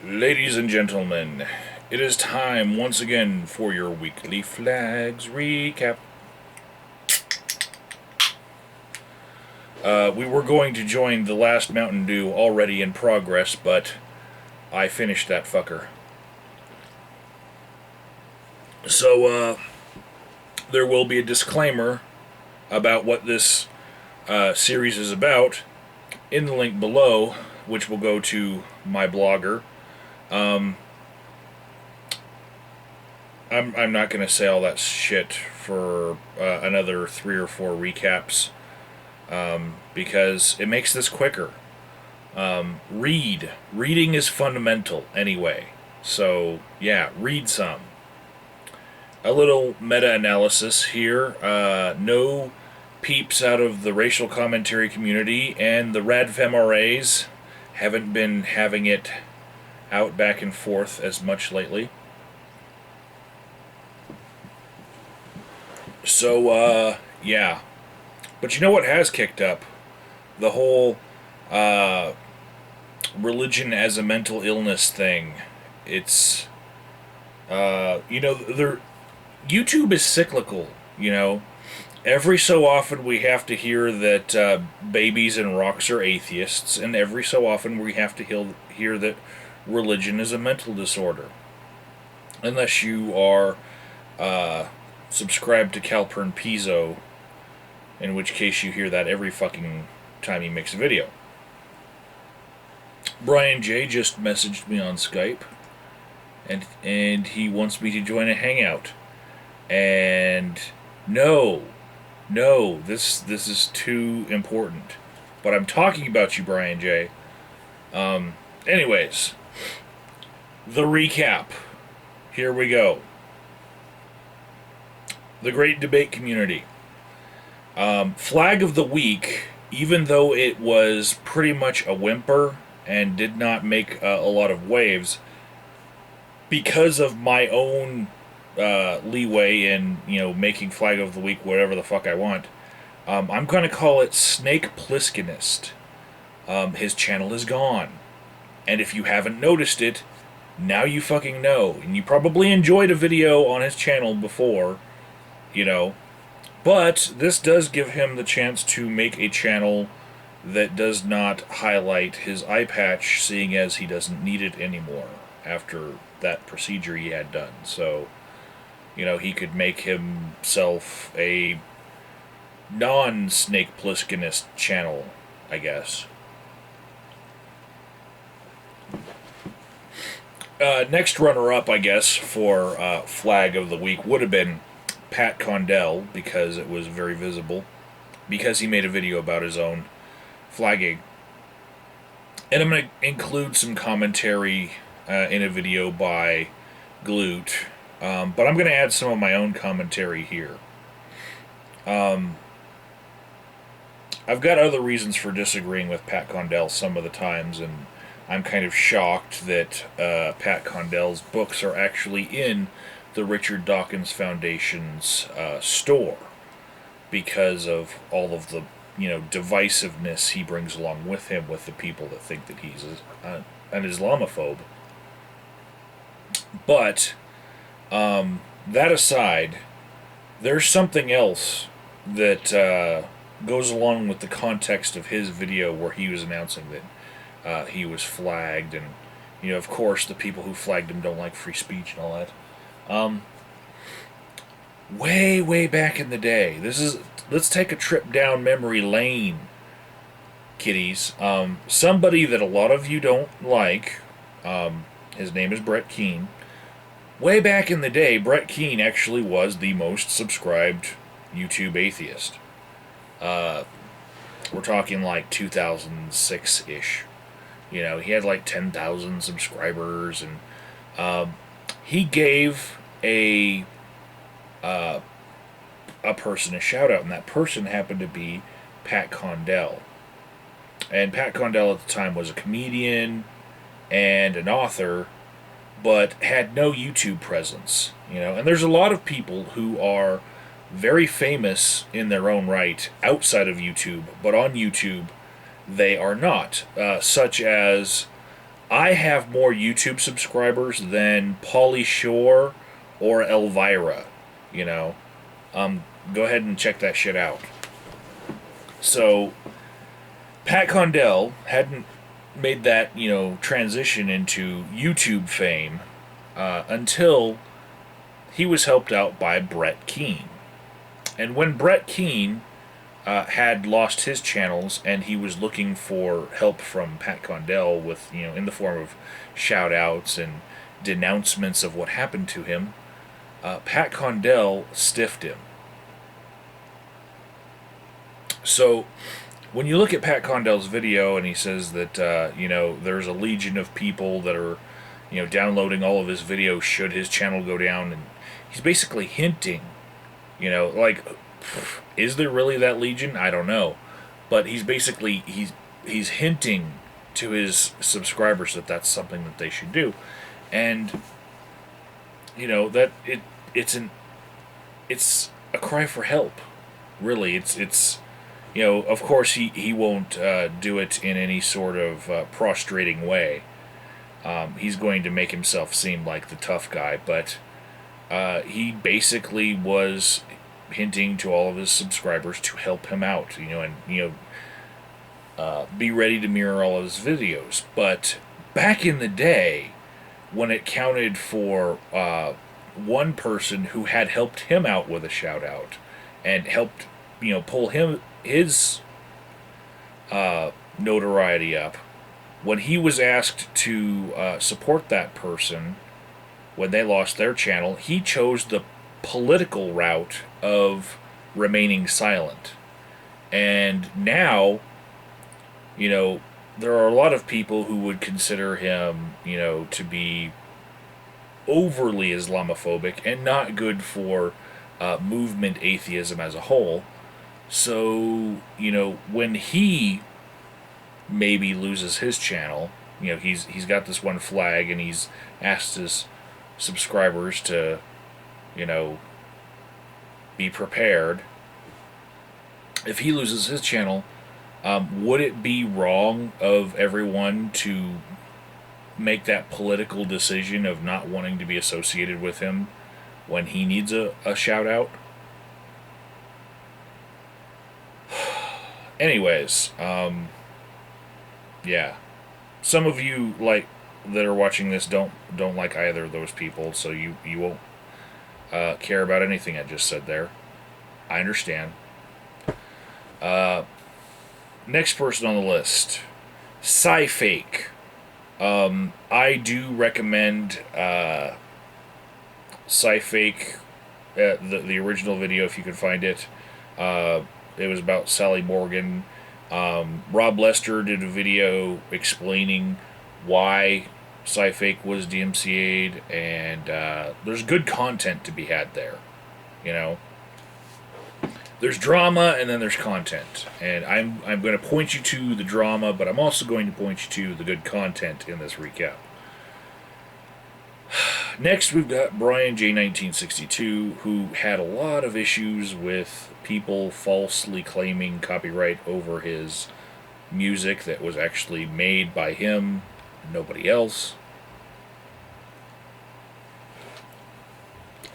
Ladies and gentlemen, it is time once again for your weekly flags recap. We were going to join the last Mountain Dew already in progress, but I finished that fucker. So, there will be a disclaimer about what this series is about in the link below, which will go to my blogger. I'm not going to say all that shit for another 3 or 4 recaps because it makes this quicker. Reading is fundamental anyway. So, yeah, read some. A little meta-analysis here. No peeps out of the racial commentary community, and the RadFemRAs haven't been having it out back and forth as much lately. So, yeah. But you know what has kicked up? The whole uh, religion as a mental illness thing. It's, YouTube is cyclical, you know. Every so often we have to hear that babies and rocks are atheists, and every so often we have to hear that religion is a mental disorder. Unless you are subscribed to Calpern Pizzo, in which case you hear that every fucking time he makes a video. Brian J just messaged me on Skype, and he wants me to join a hangout. And no, this is too important. But I'm talking about you, Brian J. Anyways, the recap. Here we go. The Great Debate Community. Flag of the Week, even though it was pretty much a whimper and did not make a lot of waves, because of my own leeway in making Flag of the Week whatever the fuck I want, I'm going to call it Snake Plisskenist. His channel is gone, and if you haven't noticed it, now you fucking know. And you probably enjoyed a video on his channel before, but this does give him the chance to make a channel that does not highlight his eye patch, seeing as he doesn't need it anymore after that procedure he had done. So, he could make himself a non-Snake Plisskenist channel, I guess. Next runner-up, I guess, for Flag of the Week would have been Pat Condell, because it was very visible, because he made a video about his own flagging. And I'm going to include some commentary in a video by Glute, but I'm going to add some of my own commentary here. I've got other reasons for disagreeing with Pat Condell some of the times, and I'm kind of shocked that Pat Condell's books are actually in the Richard Dawkins Foundation's store, because of all of the divisiveness he brings along with him with the people that think that he's an Islamophobe. But that aside, there's something else that goes along with the context of his video where he was announcing that he was flagged, and of course the people who flagged him don't like free speech and all that. Way back in the day, let's take a trip down memory lane, kiddies. Somebody that a lot of you don't like, his name is Brett Keane. Way back in the day, Brett Keane actually was the most subscribed YouTube atheist. We're talking like 2006-ish. He had like 10,000 subscribers, and he gave a person a shout out, and that person happened to be Pat Condell. And Pat Condell at the time was a comedian and an author, but had no YouTube presence. And there's a lot of people who are very famous in their own right outside of YouTube, but on YouTube they are not, such as I have more YouTube subscribers than Pauly Shore or Elvira. You know, go ahead and check that shit out. So Pat Condell hadn't made that, transition into YouTube fame until he was helped out by Brett Keane. And when Brett Keane had lost his channels and he was looking for help from Pat Condell with, in the form of shout outs and denouncements of what happened to him, Pat Condell stiffed him. So when you look at Pat Condell's video and he says that, there's a legion of people that are, downloading all of his videos should his channel go down, and he's basically hinting, is there really that legion? I don't know. But he's basically, he's hinting to his subscribers that that's something that they should do. And, that it's a cry for help. Really, it's of course he won't do it in any sort of prostrating way. He's going to make himself seem like the tough guy, but he basically was hinting to all of his subscribers to help him out, and be ready to mirror all of his videos. But back in the day, when it counted for one person who had helped him out with a shout out and helped pull his notoriety up, when he was asked to support that person when they lost their channel, he chose the political route of remaining silent. And now, there are a lot of people who would consider him, to be overly Islamophobic and not good for movement atheism as a whole. So, when he maybe loses his channel, he's got this one flag and he's asked his subscribers to, be prepared. If he loses his channel, would it be wrong of everyone to make that political decision of not wanting to be associated with him when he needs a shout out? Anyways, yeah. Some of you that are watching this don't like either of those people, so you won't care about anything I just said there. I understand. Next person on the list, Sci-Fake. I do recommend Sci-Fake, the original video if you can find it. It was about Sally Morgan. Rob Lester did a video explaining why Sci-Fake was DMCA'd, and there's good content to be had there. There's drama and then there's content, and I'm going to point you to the drama, but I'm also going to point you to the good content in this recap. Next, we've got Brian J1962, who had a lot of issues with people falsely claiming copyright over his music that was actually made by him, nobody else.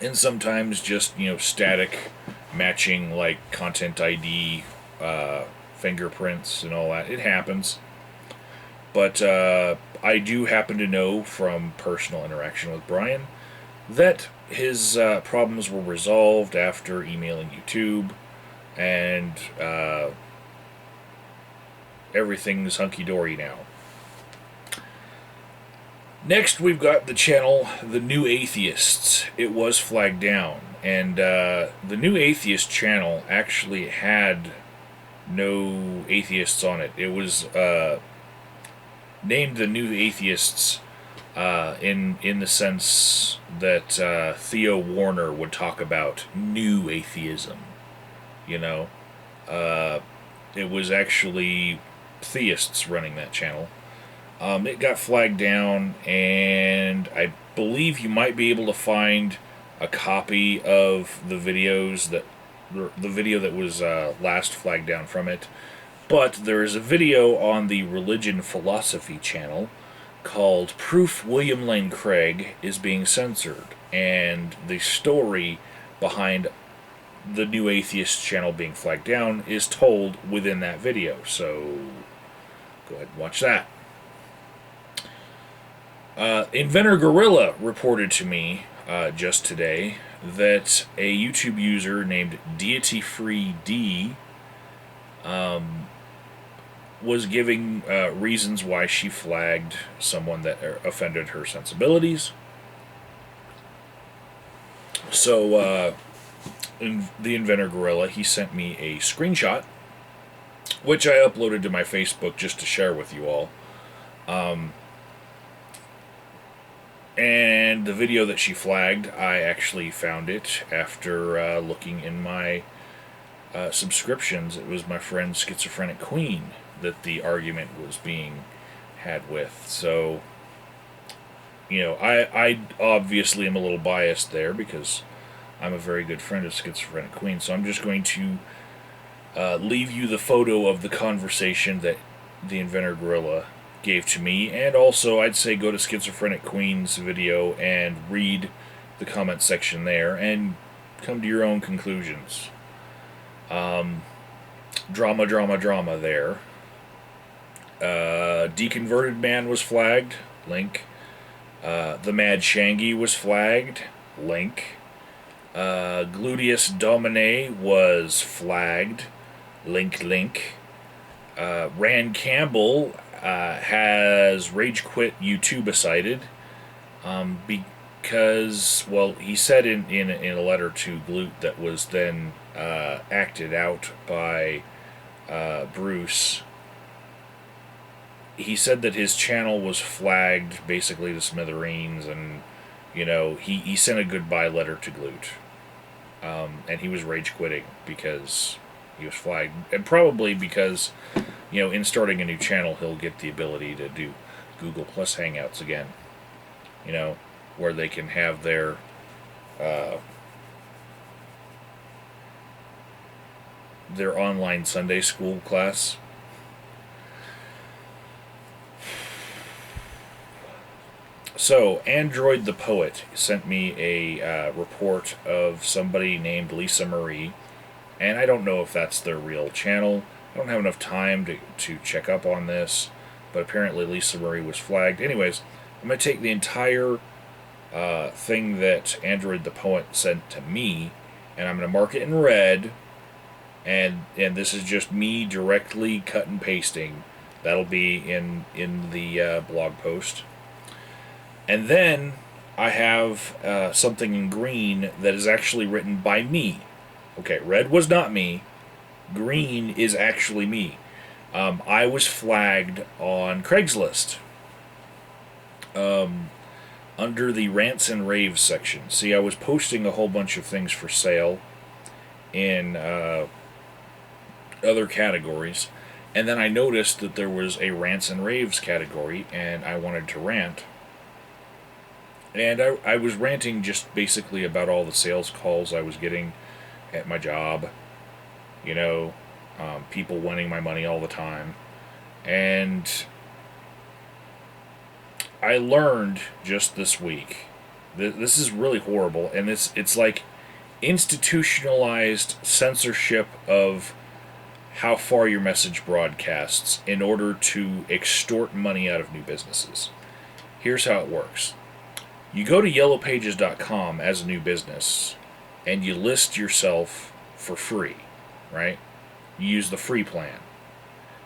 And sometimes just, static matching, like Content ID, fingerprints and all that. It happens. But I do happen to know from personal interaction with Brian that his problems were resolved after emailing YouTube, and everything's hunky-dory now. Next, we've got the channel The New Atheists. It was flagged down, and the New Atheist channel actually had no atheists on it. It was named The New Atheists in the sense that Theo Warner would talk about new atheism. It was actually theists running that channel. It got flagged down, and I believe you might be able to find a copy of the videos the video that was last flagged down from it. But there is a video on the Religion Philosophy channel called Proof William Lane Craig is being censored, and the story behind the New Atheist channel being flagged down is told within that video. So go ahead and watch that. Inventor Gorilla reported to me just today that a YouTube user named DeityFreeD was giving reasons why she flagged someone that offended her sensibilities. So, the Inventor Gorilla, he sent me a screenshot, which I uploaded to my Facebook just to share with you all. And the video that she flagged, I actually found it after looking in my subscriptions. It was my friend Schizophrenic Queen that the argument was being had with. So, you know, I obviously am a little biased there because I'm a very good friend of Schizophrenic Queen. So I'm just going to leave you the photo of the conversation that the Inventor Gorilla gave to me, and also I'd say go to Schizophrenic Queen's video and read the comment section there and come to your own conclusions. Drama there. Deconverted Man was flagged, link. The Mad Shangy was flagged, link. Gluteus Domine was flagged, link. Rand Campbell has rage quit YouTube cited because, well, he said in a letter to Glute that was then acted out by Bruce. He said that his channel was flagged basically to smithereens, and you know he sent a goodbye letter to Glute, and he was rage quitting because he was flagged, and probably because, you know, in starting a new channel, he'll get the ability to do Google Plus Hangouts again. You know, where they can have their online Sunday school class. So, Android the Poet sent me a report of somebody named Lisa Marie, and I don't know if that's their real channel. I don't have enough time to check up on this, but apparently Lisa Marie was flagged. Anyways, I'm going to take the entire thing that Android the Poet sent to me, and I'm going to mark it in red, and this is just me directly cut and pasting. That'll be in the blog post. And then I have something in green that is actually written by me. Okay, red was not me. Green is actually me. I was flagged on Craigslist under the rants and raves section. See, I was posting a whole bunch of things for sale in other categories, and then I noticed that there was a rants and raves category, and I wanted to rant. And I was ranting just basically about all the sales calls I was getting at my job. You know, people wanting my money all the time. And I learned just this week, this is really horrible, and it's like institutionalized censorship of how far your message broadcasts in order to extort money out of new businesses. Here's how it works. You go to yellowpages.com as a new business, and you list yourself for free, right? You use the free plan,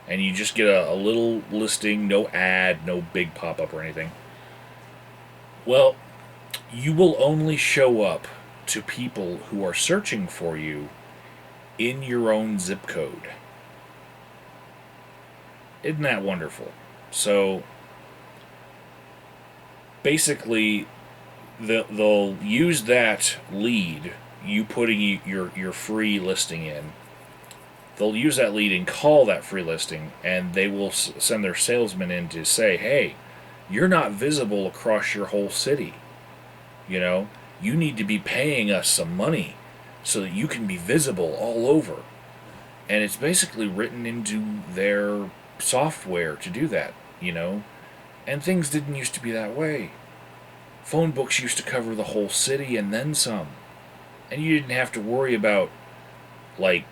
and you just get a little listing, no ad, no big pop-up or anything. Well, you will only show up to people who are searching for you in your own zip code. Isn't that wonderful? So, basically, they'll use that lead, you putting your free listing in. They'll use that lead and call that free listing, and they will send their salesman in to say, hey, you're not visible across your whole city. You know, you need to be paying us some money so that you can be visible all over. And it's basically written into their software to do that, you know. And things didn't used to be that way. Phone books used to cover the whole city and then some. And you didn't have to worry about, like,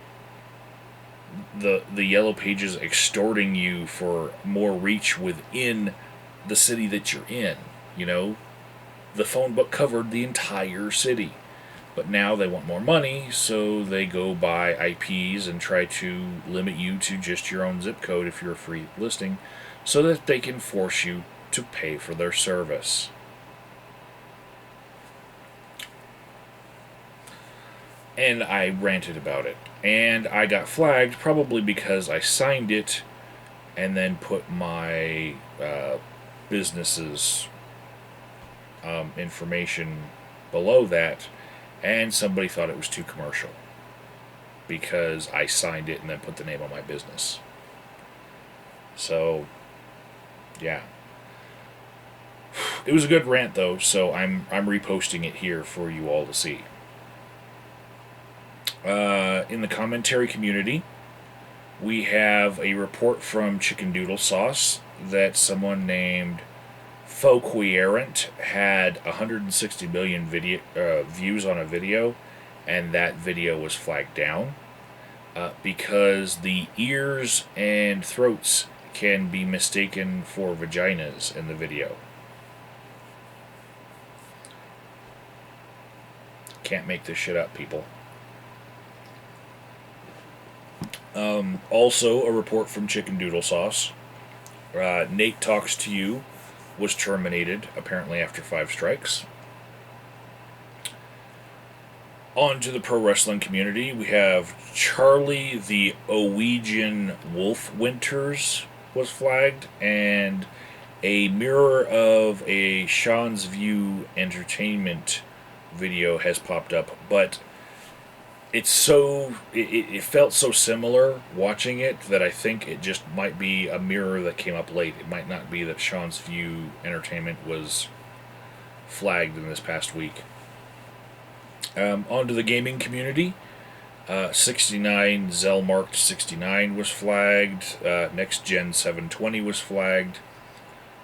the yellow pages extorting you for more reach within the city that you're in. You know, the phone book covered the entire city. But now they want more money, so they go buy IPs and try to limit you to just your own zip code if you're a free listing, so that they can force you to pay for their service. And I ranted about it. And I got flagged probably because I signed it and then put my business's information below that, and somebody thought it was too commercial because I signed it and then put the name on my business. So, yeah. It was a good rant though, so I'm reposting it here for you all to see. In the commentary community, we have a report from Chicken Doodle Sauce that someone named Foquierent had 160 million views on a video, and that video was flagged down because the ears and throats can be mistaken for vaginas in the video. Can't make this shit up, people. Also, a report from Chicken Doodle Sauce. Nate Talks to You was terminated, apparently after 5 strikes. On to the pro wrestling community, we have Charlie the Owegian Wolf Winters was flagged, and a mirror of a Sean's View Entertainment video has popped up, but it's so it felt so similar watching it that I think it just might be a mirror that came up late. It might not be that Sean's View Entertainment was flagged in this past week. On to the gaming community. 69 Zelmarked 69 was flagged. Next Gen 720 was flagged.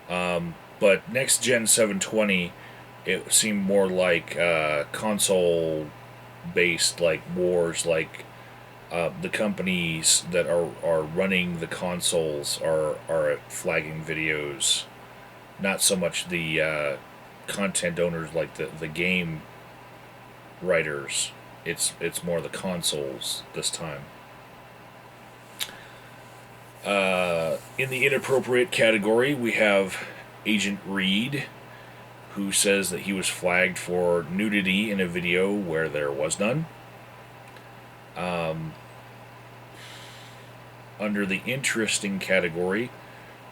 But Next Gen 720, it seemed more like console based, like wars, like the companies that are running the consoles are flagging videos, not so much the content owners, like the game writers. It's more the consoles this time. In the inappropriate category, we have Agent Reed, who says that he was flagged for nudity in a video where there was none. Under the interesting category,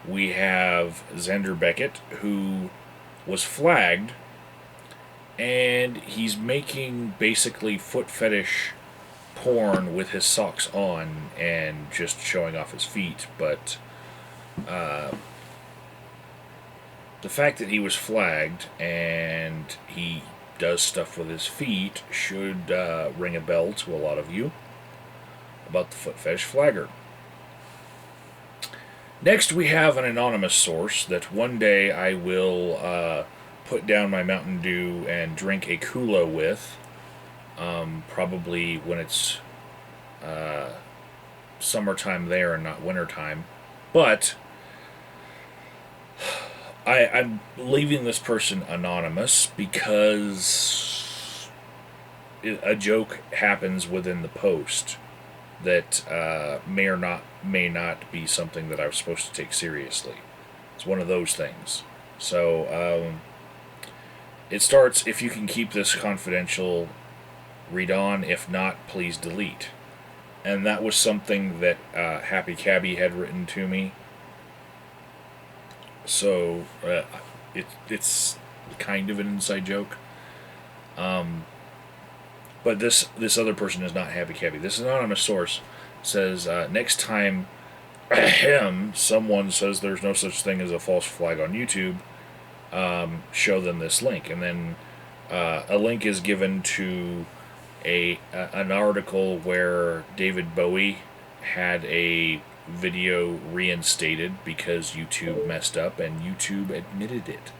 we have Xander Beckett, who was flagged, and he's making basically foot fetish porn with his socks on and just showing off his feet, but the fact that he was flagged and he does stuff with his feet should ring a bell to a lot of you about the foot fetish flagger. Next, we have an anonymous source that one day I will put down my Mountain Dew and drink a Kula with, probably when it's summertime there and not wintertime. But I'm leaving this person anonymous because a joke happens within the post that may not be something that I was supposed to take seriously. It's one of those things. So it starts, if you can keep this confidential, read on. If not, please delete. And that was something that Happy Cabby had written to me. So it's kind of an inside joke. But this other person is not Happy Cabby. This anonymous source says, next time someone says there's no such thing as a false flag on YouTube, show them this link. And then a link is given to an article where David Bowie had a video reinstated because YouTube messed up and YouTube admitted it,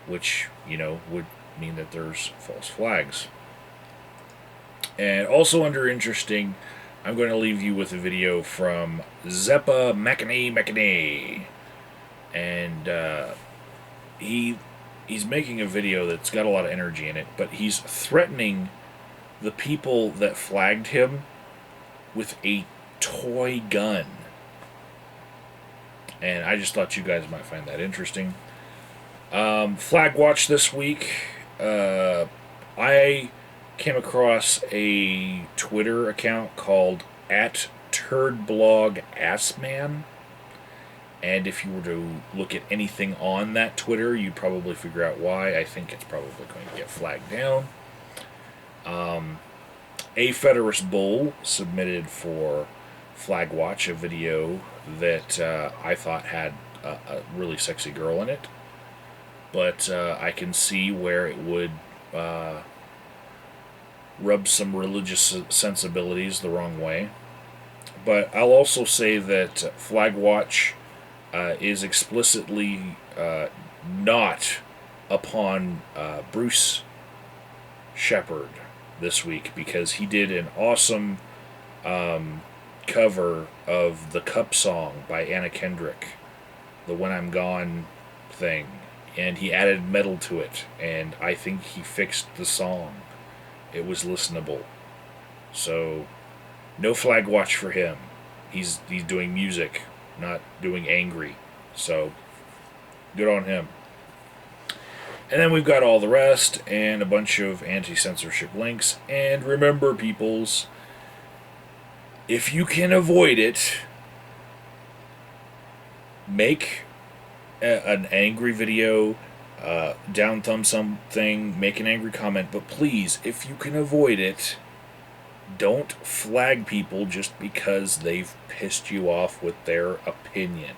which, would mean that there's false flags. And also under interesting, I'm going to leave you with a video from Zeppa Makane. And he's making a video that's got a lot of energy in it, but he's threatening the people that flagged him with a toy gun. And I just thought you guys might find that interesting. Flag Watch this week. I came across a Twitter account called @TurdBlogAssman. And if you were to look at anything on that Twitter, you'd probably figure out why. I think it's probably going to get flagged down. A Federist Bull submitted for Flag Watch a video that I thought had a really sexy girl in it. But I can see where it would rub some religious sensibilities the wrong way. But I'll also say that Flag Watch is explicitly not upon Bruce Shepard this week, because he did an awesome cover of the Cup song by Anna Kendrick, the When I'm Gone thing, and he added metal to it, and I think he fixed the song. It was listenable. So, no Flag Watch for him. He's doing music, not doing angry. So, good on him. And then we've got all the rest and a bunch of anti-censorship links. And remember, peoples, if you can avoid it, make an angry video, down thumb something, make an angry comment. But please, if you can avoid it, don't flag people just because they've pissed you off with their opinion.